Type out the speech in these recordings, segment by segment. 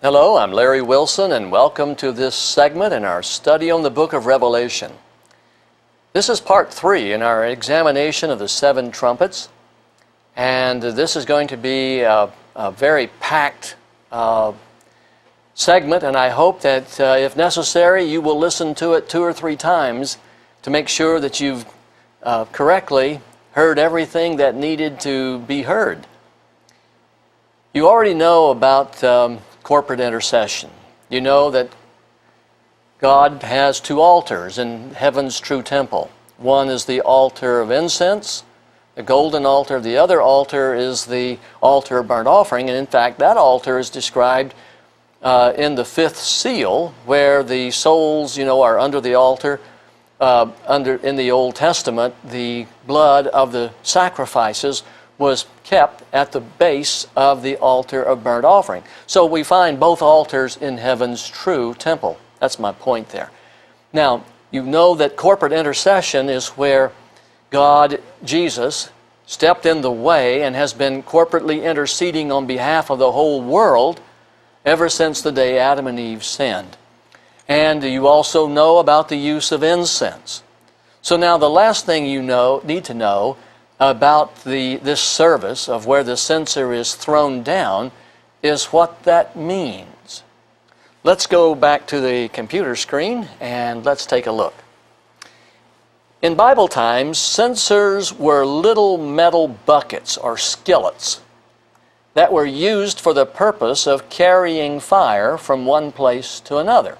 Hello, I'm Larry Wilson, and welcome to this segment in our study on the book of Revelation. This is part 3 in our examination of the 7 trumpets, and this is going to be a very packed segment, and I hope that if necessary you will listen to it 2 or 3 times to make sure that you've correctly heard everything that needed to be heard. You already know about corporate intercession. You know that God has 2 altars in heaven's true temple. One is the altar of incense, the golden altar. The other altar is the altar of burnt offering, and in fact that altar is described in the 5th seal, where the souls, are under the altar. In the Old Testament, the blood of the sacrifices was kept at the base of the altar of burnt offering. So we find both altars in heaven's true temple. That's my point there. Now, you know that corporate intercession is where God, Jesus, stepped in the way and has been corporately interceding on behalf of the whole world ever since the day Adam and Eve sinned. And you also know about the use of incense. So now the last thing you need to know about this service of where the censer is thrown down is what that means. Let's go back to the computer screen and let's take a look. In Bible times, censers were little metal buckets or skillets that were used for the purpose of carrying fire from one place to another.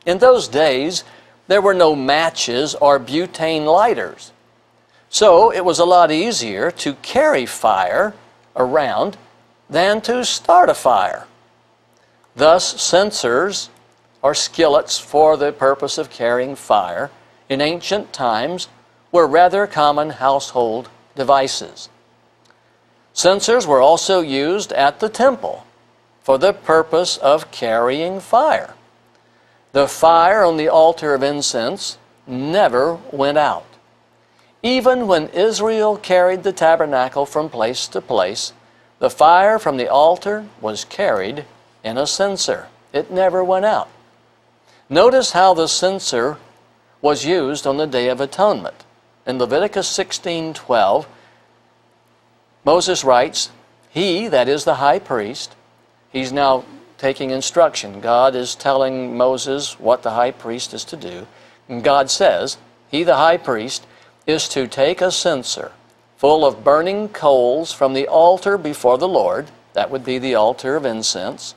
In those days, there were no matches or butane lighters. So it was a lot easier to carry fire around than to start a fire. Thus, censers, or skillets for the purpose of carrying fire, in ancient times were rather common household devices. Censers were also used at the temple for the purpose of carrying fire. The fire on the altar of incense never went out. Even when Israel carried the tabernacle from place to place, the fire from the altar was carried in a censer. It never went out. Notice how the censer was used on the Day of Atonement. In Leviticus 16:12, Moses writes, "He, that is the high priest," he's now taking instruction. God is telling Moses what the high priest is to do. And God says, "He, the high priest, is to take a censer full of burning coals from the altar before the Lord," that would be the altar of incense,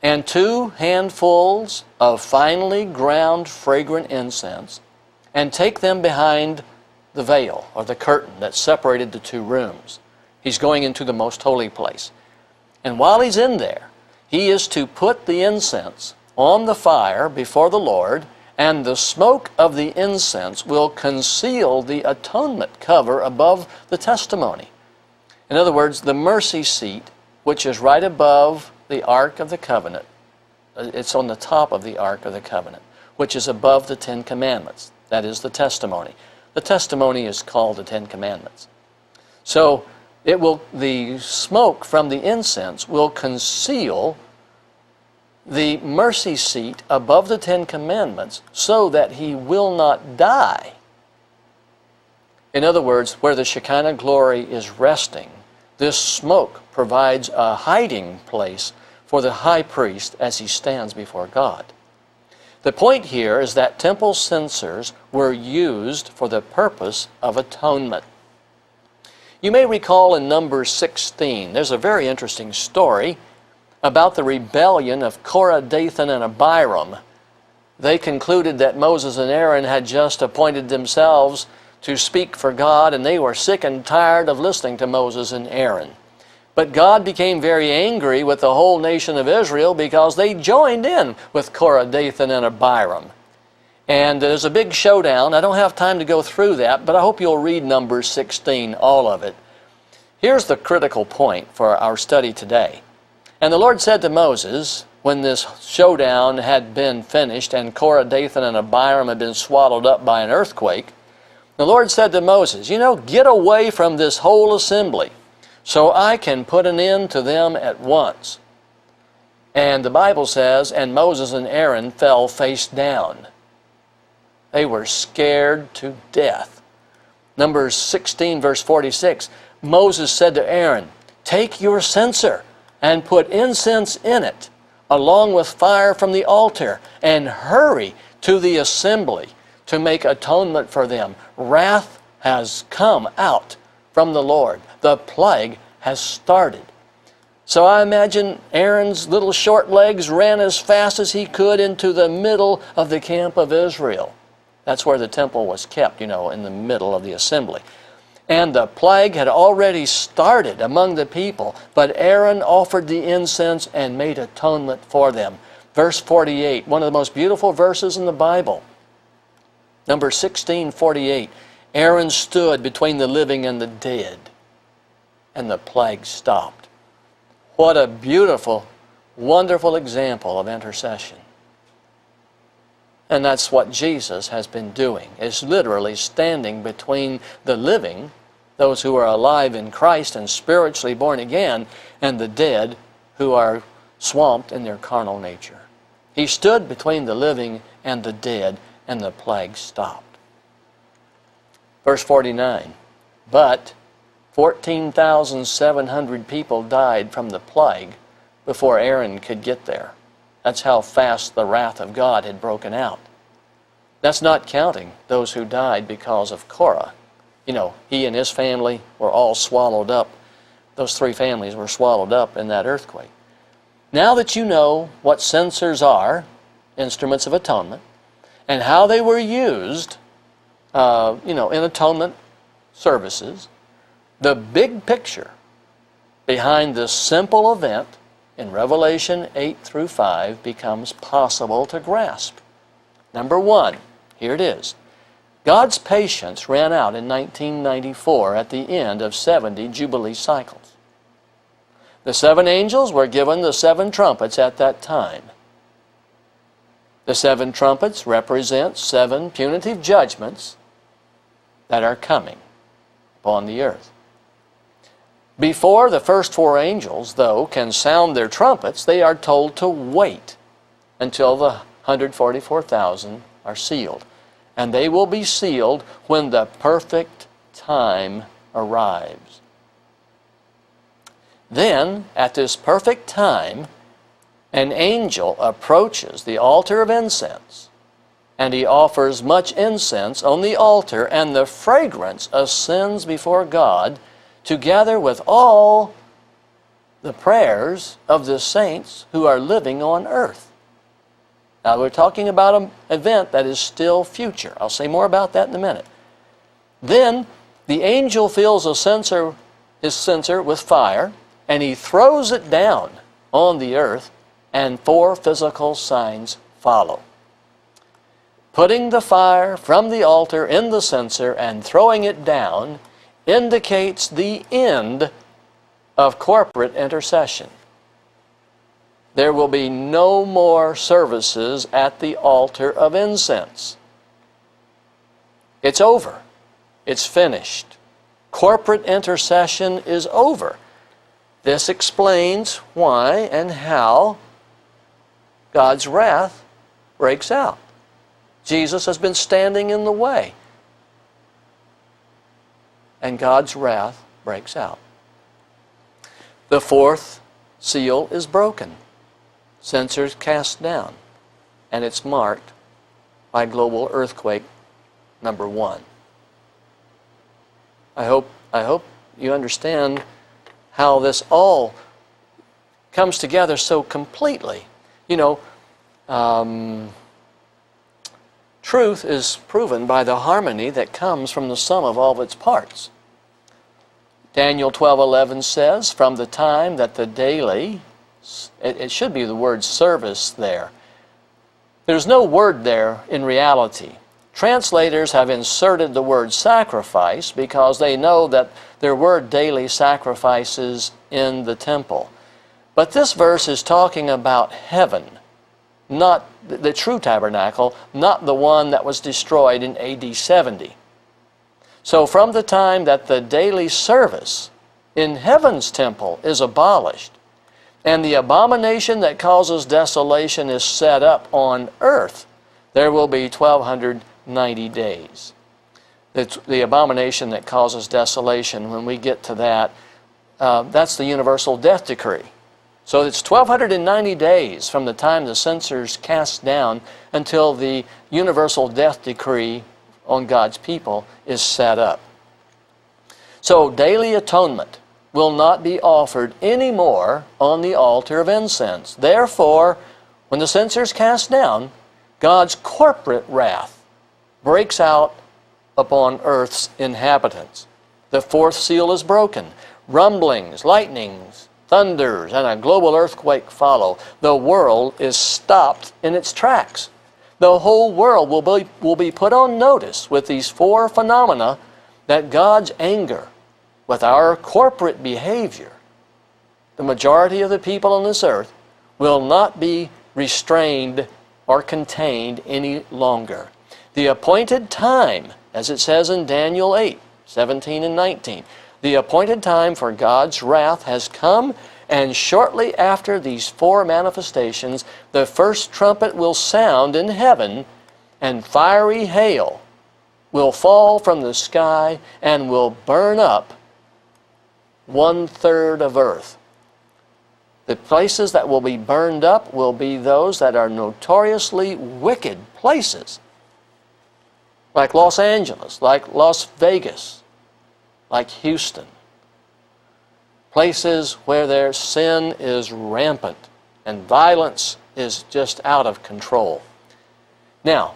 "and 2 handfuls of finely ground fragrant incense, and take them behind the veil or the curtain that separated the 2 rooms." He's going into the most holy place. And while he's in there, he is to put the incense on the fire before the Lord, and the smoke of the incense will conceal the atonement cover above the testimony. In other words, the mercy seat, which is right above the Ark of the Covenant. It's on the top of the Ark of the Covenant, which is above the 10 Commandments. That is the testimony. The testimony is called the 10 Commandments. So the smoke from the incense will conceal the mercy seat above the 10 Commandments so that he will not die. In other words, where the Shekinah glory is resting, this smoke provides a hiding place for the high priest as he stands before God. The point here is that temple censers were used for the purpose of atonement. You may recall in Numbers 16, there's a very interesting story about the rebellion of Korah, Dathan, and Abiram. They concluded that Moses and Aaron had just appointed themselves to speak for God, and they were sick and tired of listening to Moses and Aaron. But God became very angry with the whole nation of Israel because they joined in with Korah, Dathan, and Abiram. And there's a big showdown. I don't have time to go through that, but I hope you'll read Numbers 16, all of it. Here's the critical point for our study today. "And the Lord said to Moses, when this showdown had been finished and Korah, Dathan, and Abiram had been swallowed up by an earthquake, the Lord said to Moses, get away from this whole assembly so I can put an end to them at once." And the Bible says, and Moses and Aaron fell face down. They were scared to death. Numbers 16, verse 46, Moses said to Aaron, "Take your censer and put incense in it, along with fire from the altar, and hurry to the assembly to make atonement for them. Wrath has come out from the Lord. The plague has started." So I imagine Aaron's little short legs ran as fast as he could into the middle of the camp of Israel. That's where the temple was kept, in the middle of the assembly. And the plague had already started among the people, but Aaron offered the incense and made atonement for them. Verse 48, one of the most beautiful verses in the Bible. Number 16:48, Aaron stood between the living and the dead, and the plague stopped. What a beautiful, wonderful example of intercession. And that's what Jesus has been doing, is literally standing between the living, those who are alive in Christ and spiritually born again, and the dead who are swamped in their carnal nature. He stood between the living and the dead, and the plague stopped. Verse 49, but 14,700 people died from the plague before Aaron could get there. That's how fast the wrath of God had broken out. That's not counting those who died because of Korah. He and his family were all swallowed up. Those three families were swallowed up in that earthquake. Now that you know what censers are, instruments of atonement, and how they were used, in atonement services, the big picture behind this simple event in Revelation 8 through 5 becomes possible to grasp. Number one, here it is. God's patience ran out in 1994 at the end of 70 Jubilee cycles. The 7 angels were given the 7 trumpets at that time. The 7 trumpets represent 7 punitive judgments that are coming upon the earth. Before the first 4 angels, though, can sound their trumpets, they are told to wait until the 144,000 are sealed. And they will be sealed when the perfect time arrives. Then, at this perfect time, an angel approaches the altar of incense, and he offers much incense on the altar, and the fragrance ascends before God, together with all the prayers of the saints who are living on earth. Now, we're talking about an event that is still future. I'll say more about that in a minute. Then, the angel fills his censer with fire, and he throws it down on the earth, and 4 physical signs follow. Putting the fire from the altar in the censer and throwing it down indicates the end of corporate intercession. There will be no more services at the altar of incense. It's over. It's finished. Corporate intercession is over. This explains why and how God's wrath breaks out. Jesus has been standing in the way, and God's wrath breaks out. The 4th seal is broken. Censers cast down, and it's marked by global earthquake number 1. I hope you understand how this all comes together so completely. Truth is proven by the harmony that comes from the sum of all of its parts. Daniel 12:11 says, from the time that the daily, it should be the word service there. There's no word there in reality. Translators have inserted the word sacrifice because they know that there were daily sacrifices in the temple. But this verse is talking about heaven, not the true tabernacle, not the one that was destroyed in AD 70. So from the time that the daily service in heaven's temple is abolished, and the abomination that causes desolation is set up on earth, there will be 1,290 days. It's the abomination that causes desolation. When we get to that, that's the universal death decree. So it's 1,290 days from the time the censer's cast down until the universal death decree on God's people is set up. So daily atonement will not be offered anymore on the altar of incense. Therefore, when the censer's cast down, God's corporate wrath breaks out upon earth's inhabitants. The fourth seal is broken. Rumblings, lightnings, thunders, and a global earthquake follow. The world is stopped in its tracks. The whole world will be put on notice with these four phenomena that God's anger with our corporate behavior, the majority of the people on this earth, will not be restrained or contained any longer. The appointed time, as it says in Daniel 8, 17 and 19, the appointed time for God's wrath has come, and shortly after these four manifestations, the first trumpet will sound in heaven, and fiery hail will fall from the sky and will burn up 1/3 of earth. The places that will be burned up will be those that are notoriously wicked places, like Los Angeles, like Las Vegas, like Houston. Places where their sin is rampant and violence is just out of control. Now,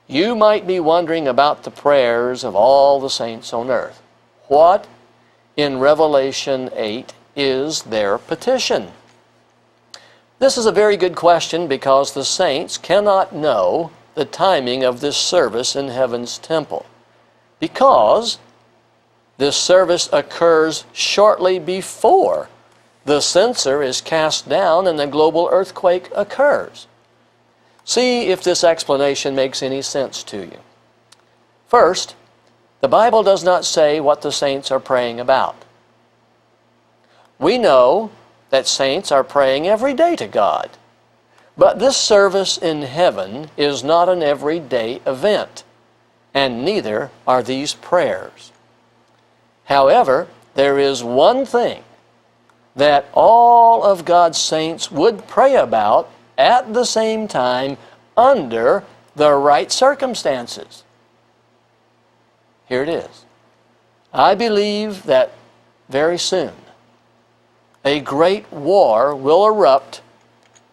you might be wondering about the prayers of all the saints on earth. What in Revelation 8 is their petition? This is a very good question because the saints cannot know the timing of this service in heaven's temple, because this service occurs shortly before the censer is cast down and the global earthquake occurs. See if this explanation makes any sense to you. First, the Bible does not say what the saints are praying about. We know that saints are praying every day to God, but this service in heaven is not an everyday event, and neither are these prayers. However, there is one thing that all of God's saints would pray about at the same time under the right circumstances. Here it is. I believe that very soon a great war will erupt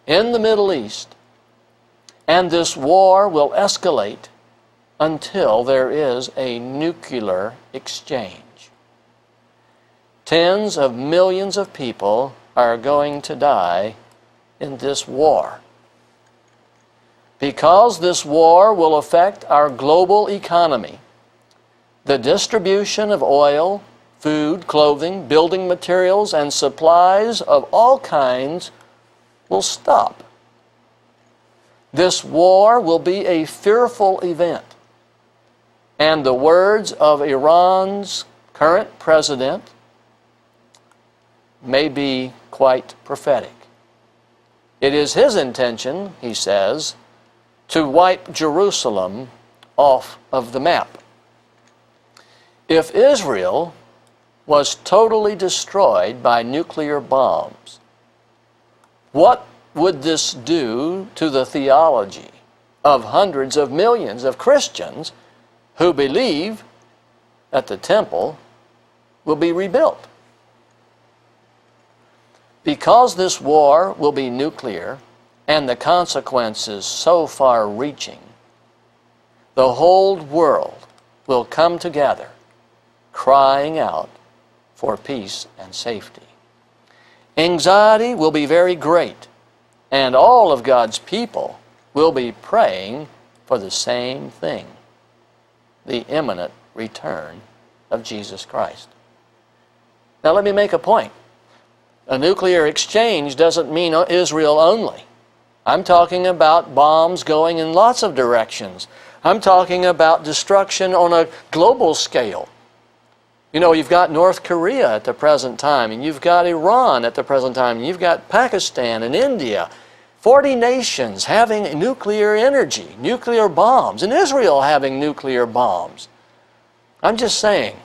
in the Middle East, and this war will escalate until there is a nuclear exchange. Tens of millions of people are going to die in this war. Because this war will affect our global economy, the distribution of oil, food, clothing, building materials, and supplies of all kinds will stop. This war will be a fearful event, and the words of Iran's current president may be quite prophetic. It is his intention, he says, to wipe Jerusalem off of the map. If Israel was totally destroyed by nuclear bombs, what would this do to the theology of hundreds of millions of Christians who believe that the temple will be rebuilt? Because this war will be nuclear and the consequences so far-reaching, the whole world will come together crying out for peace and safety. Anxiety will be very great, and all of God's people will be praying for the same thing, the imminent return of Jesus Christ. Now let me make a point. A nuclear exchange doesn't mean Israel only. I'm talking about bombs going in lots of directions. I'm talking about destruction on a global scale. You know, you've got North Korea at the present time, and you've got Iran at the present time, and you've got Pakistan and India. 40 nations having nuclear energy, nuclear bombs, and Israel having nuclear bombs. I'm just saying,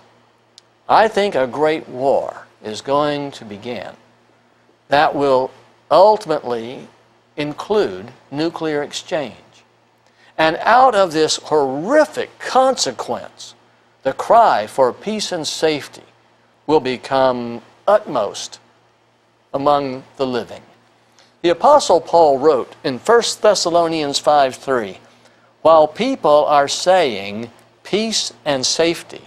I think a great war is going to begin that will ultimately include nuclear exchange. And out of this horrific consequence, the cry for peace and safety will become utmost among the living. The Apostle Paul wrote in 1 Thessalonians 5:3, while people are saying peace and safety,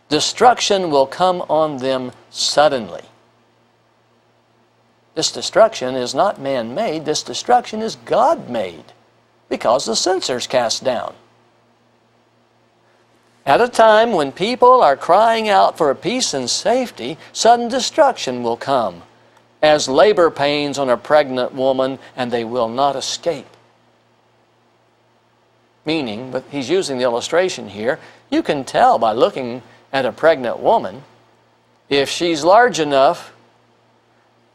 destruction will come on them suddenly. This destruction is not man-made, this destruction is God-made, because the censer's cast down. At a time when people are crying out for peace and safety, sudden destruction will come, as labor pains on a pregnant woman, and they will not escape. Meaning, but he's using the illustration here, you can tell by looking at a pregnant woman, if she's large enough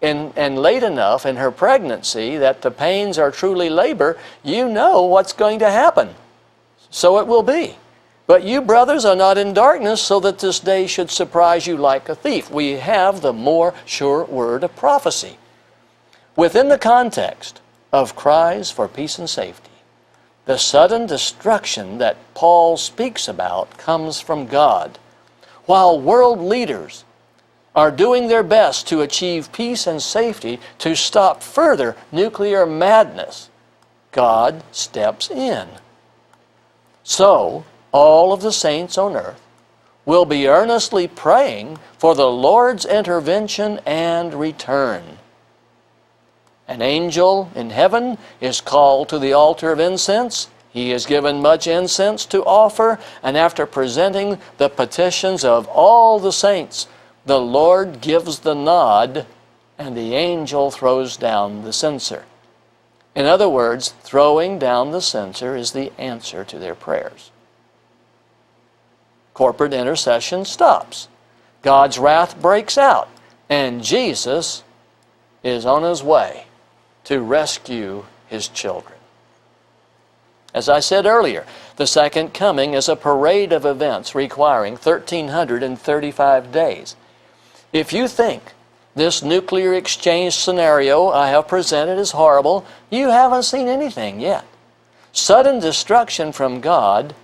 and late enough in her pregnancy that the pains are truly labor, you know what's going to happen. So it will be. But you, brothers, are not in darkness, so that this day should surprise you like a thief. We have the more sure word of prophecy. Within the context of cries for peace and safety, the sudden destruction that Paul speaks about comes from God. While world leaders are doing their best to achieve peace and safety to stop further nuclear madness, God steps in. So, all of the saints on earth will be earnestly praying for the Lord's intervention and return. An angel in heaven is called to the altar of incense. He is given much incense to offer, and after presenting the petitions of all the saints, the Lord gives the nod, and the angel throws down the censer. In other words, throwing down the censer is the answer to their prayers. Corporate intercession stops. God's wrath breaks out, and Jesus is on his way to rescue his children. As I said earlier, the second coming is a parade of events requiring 1,335 days. If you think this nuclear exchange scenario I have presented is horrible, you haven't seen anything yet. Sudden destruction from God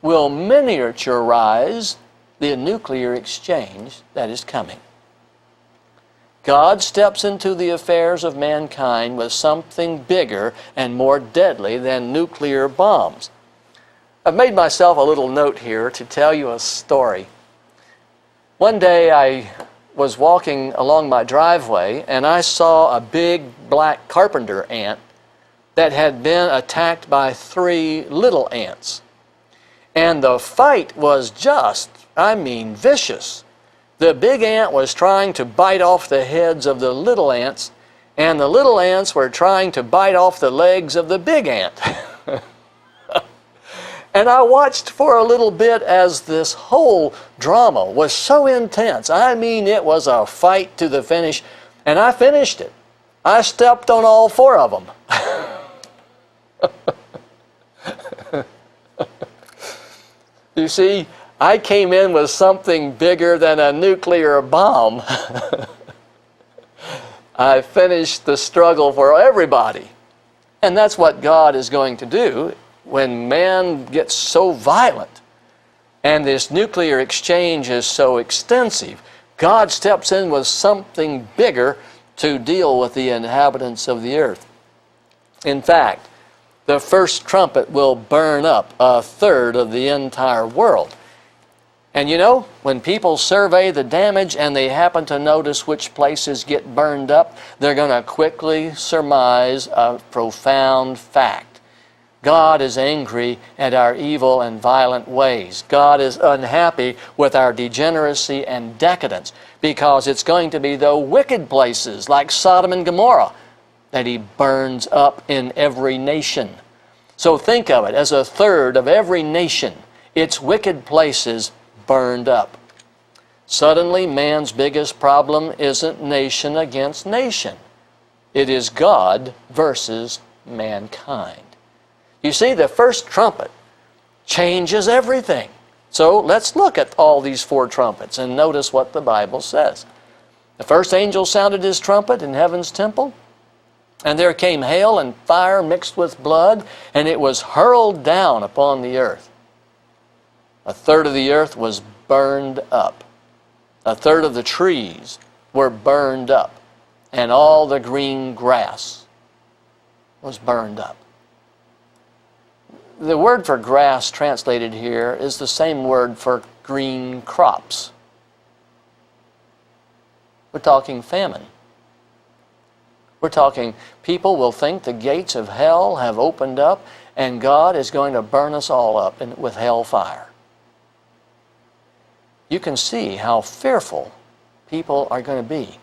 will miniaturize the nuclear exchange that is coming. God steps into the affairs of mankind with something bigger and more deadly than nuclear bombs. I've made myself a little note here to tell you a story. One day I was walking along my driveway and I saw a big black carpenter ant that had been attacked by 3 little ants. And the fight was just, vicious. The big ant was trying to bite off the heads of the little ants, and the little ants were trying to bite off the legs of the big ant. And I watched for a little bit as this whole drama was so intense. It was a fight to the finish, and I finished it. I stepped on all 4 of them. You see, I came in with something bigger than a nuclear bomb. I finished the struggle for everybody. And that's what God is going to do when man gets so violent and this nuclear exchange is so extensive. God steps in with something bigger to deal with the inhabitants of the earth. In fact, the first trumpet will burn up 1/3 of the entire world. And you know, when people survey the damage and they happen to notice which places get burned up, they're going to quickly surmise a profound fact. God is angry at our evil and violent ways. God is unhappy with our degeneracy and decadence, because it's going to be the wicked places like Sodom and Gomorrah that he burns up in every nation. So think of it as 1/3 of every nation, its wicked places burned up. Suddenly, man's biggest problem isn't nation against nation. It is God versus mankind. You see, the first trumpet changes everything. So let's look at all these 4 trumpets and notice what the Bible says. The first angel sounded his trumpet in heaven's temple, and there came hail and fire mixed with blood, and it was hurled down upon the earth. A third of the earth was burned up. A third of the trees were burned up, and all the green grass was burned up. The word for grass translated here is the same word for green crops. We're talking famine. We're talking people will think the gates of hell have opened up and God is going to burn us all up with hellfire. You can see how fearful people are going to be.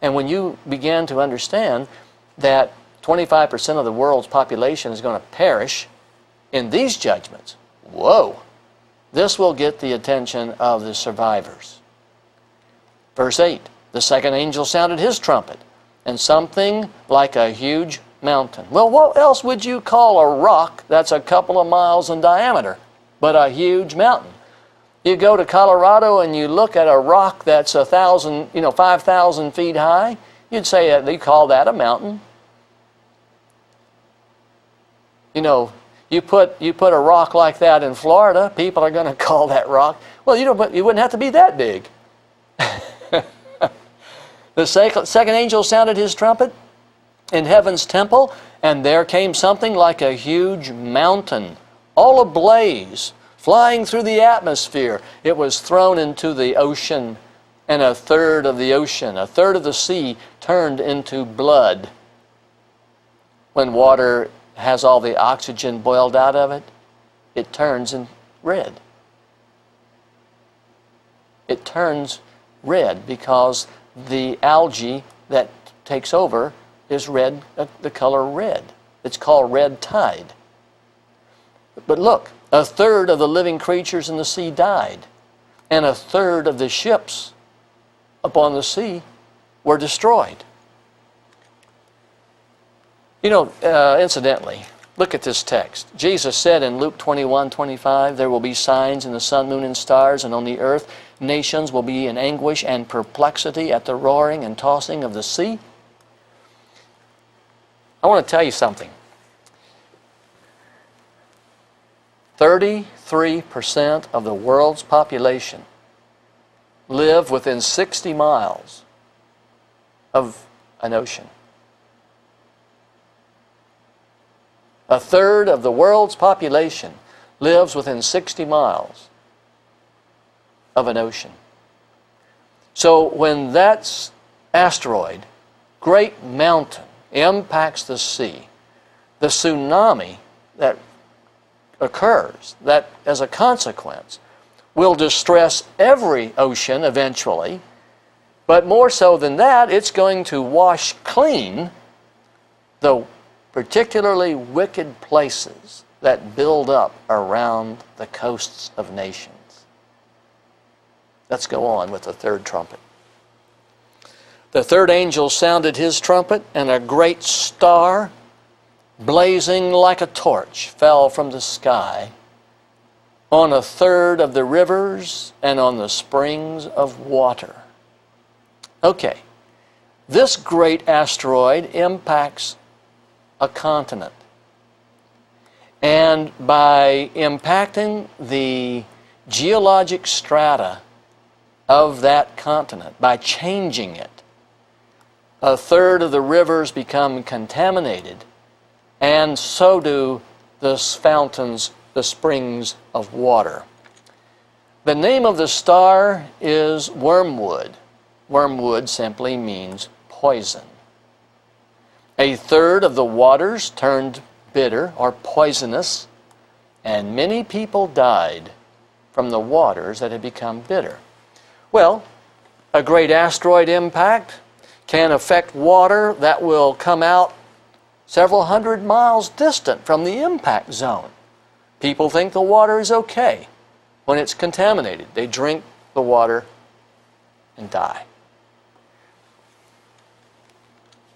And when you begin to understand that 25% of the world's population is going to perish in these judgments, whoa, this will get the attention of the survivors. Verse 8, the second angel sounded his trumpet, and something like a huge mountain. Well, what else would you call a rock that's a couple of miles in diameter but a huge mountain? You go to Colorado and you look at a rock that's 5,000 feet high, you'd say they call that a mountain. You put a rock like that in Florida, people are going to call that rock. Well, you wouldn't have to be that big. The second angel sounded his trumpet in heaven's temple, and there came something like a huge mountain, all ablaze, flying through the atmosphere. It was thrown into the ocean, and a third of the ocean, a third of the sea turned into blood. When water has all the oxygen boiled out of it, it turns in red. It turns red because the algae that takes over is red, the color red. It's called red tide. But look, a third of the living creatures in the sea died, and a third of the ships upon the sea were destroyed. Incidentally, look at this text. Jesus said in Luke 21:25, there will be signs in the sun, moon, and stars, and on the earth nations will be in anguish and perplexity at the roaring and tossing of the sea. I want to tell you something. 33% of the world's population live within 60 miles of an ocean. A third of the world's population lives within 60 miles of an ocean. So when that asteroid, great mountain, impacts the sea, the tsunami that occurs, that as a consequence, will distress every ocean eventually, but more so than that, it's going to wash clean the particularly wicked places that build up around the coasts of nations. Let's go on with the third trumpet. The third angel sounded his trumpet, and a great star, blazing like a torch, fell from the sky on a third of the rivers and on the springs of water. Okay, this great asteroid impacts a continent. And by impacting the geologic strata of that continent, by changing it, a third of the rivers become contaminated, and so do the fountains, the springs of water. The name of the star is wormwood. Wormwood simply means poison. A third of the waters turned bitter or poisonous, and many people died from the waters that had become bitter. Well, a great asteroid impact can affect water that will come out several hundred miles distant from the impact zone. People think the water is okay when it's contaminated. They drink the water and die.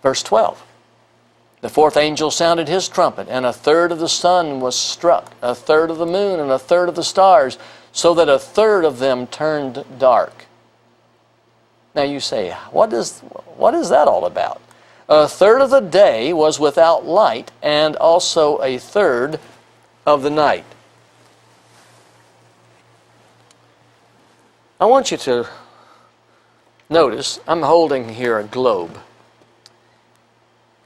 Verse 12. The fourth angel sounded his trumpet, and a third of the sun was struck, a third of the moon, and a third of the stars, so that a third of them turned dark. Now you say, what is that all about? A third of the day was without light, and also a third of the night. I want you to notice, I'm holding here a globe.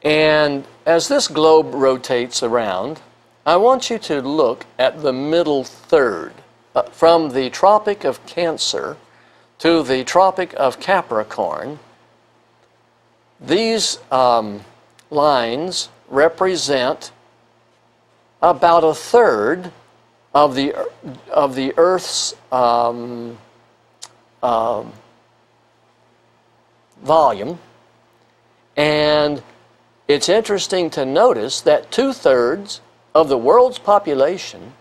And as this globe rotates around, I want you to look at the middle third, from the Tropic of Cancer to the Tropic of Capricorn. These lines represent about a third of the Earth's volume, and it's interesting to notice that 2/3 of the world's population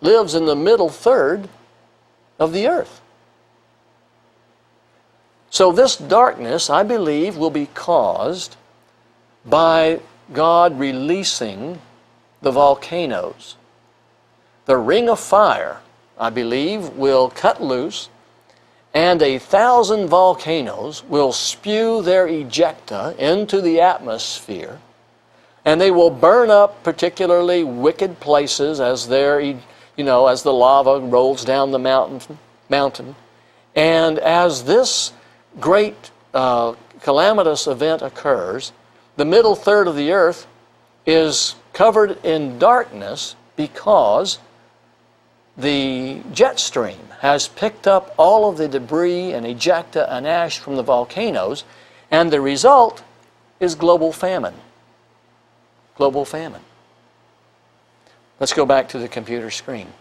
lives in the middle third of the earth. So this darkness, I believe, will be caused by God releasing the volcanoes. The ring of fire, I believe, will cut loose, and 1,000 volcanoes will spew their ejecta into the atmosphere, and they will burn up particularly wicked places as as the lava rolls down the mountain. And as this great calamitous event occurs, the middle third of the earth is covered in darkness because the jet stream has picked up all of the debris and ejecta and ash from the volcanoes, and the result is global famine. Global famine. Let's go back to the computer screen.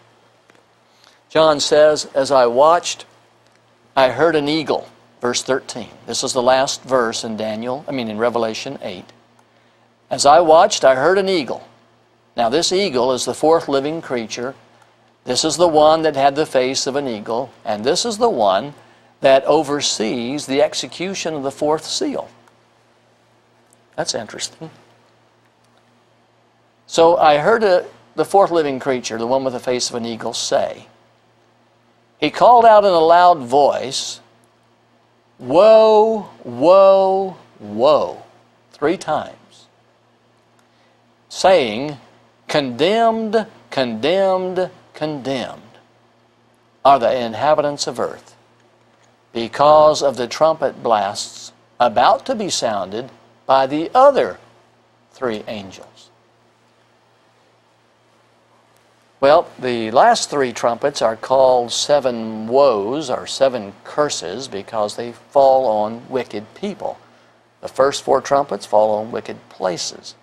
John says, as I watched, I heard an eagle. Verse 13. This is the last verse in Revelation 8. As I watched, I heard an eagle. Now this eagle is the fourth living creature. This is the one that had the face of an eagle, and this is the one that oversees the execution of the fourth seal. That's interesting. So I heard the fourth living creature, the one with the face of an eagle, say, he called out in a loud voice, woe, woe, woe, 3 times, saying, condemned, condemned, condemned are the inhabitants of earth, because of the trumpet blasts about to be sounded by the other 3 angels. Well, the last 3 trumpets are called 7 woes or 7 curses because they fall on wicked people. The first 4 trumpets fall on wicked places.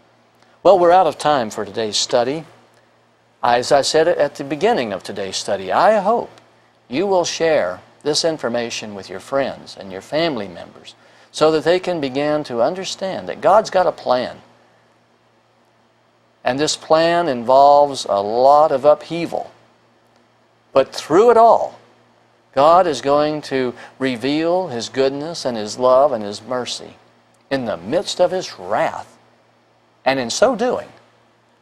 Well, we're out of time for today's study. As I said at the beginning of today's study, I hope you will share this information with your friends and your family members so that they can begin to understand that God's got a plan. And this plan involves a lot of upheaval. But through it all, God is going to reveal His goodness and His love and His mercy in the midst of His wrath. And in so doing,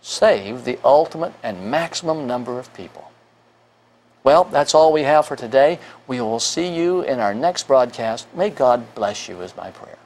save the ultimate and maximum number of people. Well, that's all we have for today. We will see you in our next broadcast. May God bless you is my prayer.